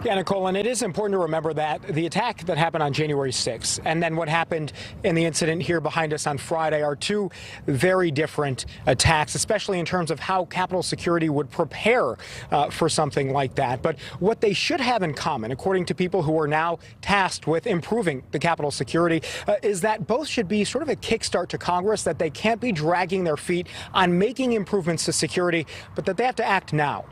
Yeah, Nicole, and it is important to remember that the attack that happened on January 6th and then what happened in the incident here behind us on Friday are two very different attacks, especially in terms of how Capitol Security would prepare for something like that. But what they should have in common, according to people who are now tasked with improving the Capitol Security, is that both should be sort of a kickstart to Congress, that they can't be dragging their feet on making improvements to security, but that they have to act now.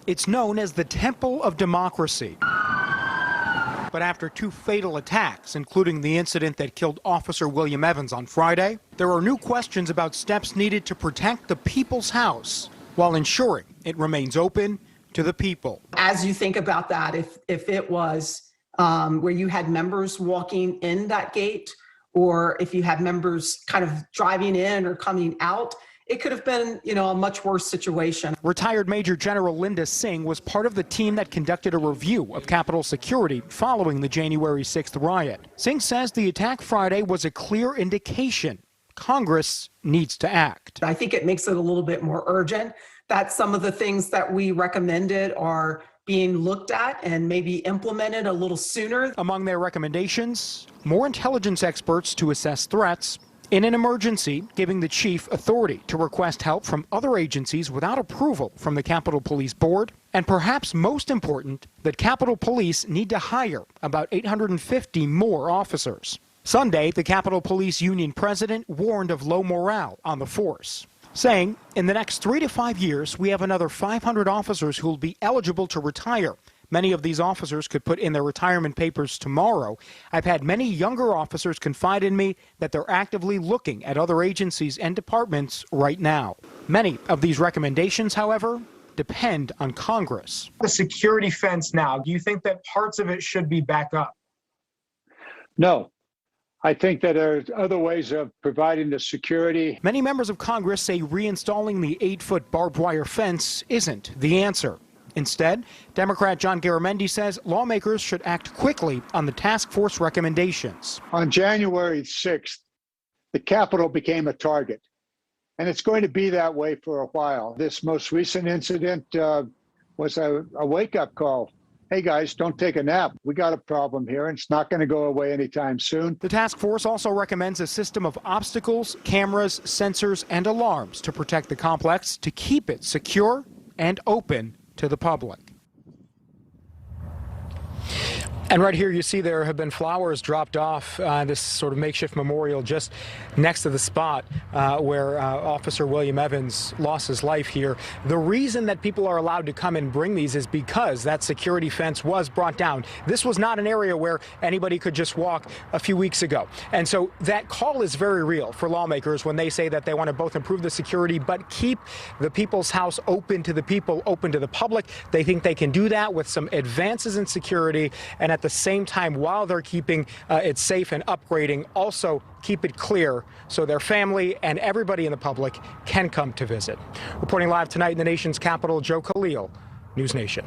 It's known as the Temple of Democracy. But after two fatal attacks, including the incident that killed Officer William Evans on Friday, there are new questions about steps needed to protect the people's house while ensuring it remains open to the people. As you think about that, if it was where you had members walking in that gate, or if you had members kind of driving in or coming out, it could have been, a much worse situation. Retired Major General Linda Singh was part of the team that conducted a review of Capitol security following the January 6th riot. Singh says the attack Friday was a clear indication Congress needs to act. I think it makes it a little bit more urgent that some of the things that we recommended are being looked at and maybe implemented a little sooner. Among their recommendations, more intelligence experts to assess threats. In an emergency, giving the chief authority to request help from other agencies without approval from the Capitol Police Board. And perhaps most important, that Capitol Police need to hire about 850 more officers. Sunday, the Capitol Police Union president warned of low morale on the force, saying in the next 3 to 5 years, we have another 500 officers who will be eligible to retire. Many of these officers could put in their retirement papers tomorrow. I've had many younger officers confide in me that they're actively looking at other agencies and departments right now. Many of these recommendations, however, depend on Congress. The security fence now, do you think that parts of it should be back up? No. I think that there are other ways of providing the security. Many members of Congress say reinstalling the 8-foot barbed wire fence isn't the answer. Instead, Democrat John Garamendi says lawmakers should act quickly on the task force recommendations. On January 6th, the Capitol became a target, and it's going to be that way for a while. This most recent incident was a wake-up call. Hey, guys, don't take a nap. We got a problem here, and it's not going to go away anytime soon. The task force also recommends a system of obstacles, cameras, sensors, and alarms to protect the complex to keep it secure and open to the public. And right here you see there have been flowers dropped off this sort of makeshift memorial just next to the spot where Officer William Evans lost his life here. The reason that people are allowed to come and bring these is because that security fence was brought down. This was not an area where anybody could just walk a few weeks ago. And so that call is very real for lawmakers when they say that they want to both improve the security but keep the people's house open to the people, open to the public. They think they can do that with some advances in security, and at the same time, while they're keeping it safe and upgrading, also keep it clear so their family and everybody in the public can come to visit. Reporting live tonight in the nation's capital, Joe Khalil, NewsNation.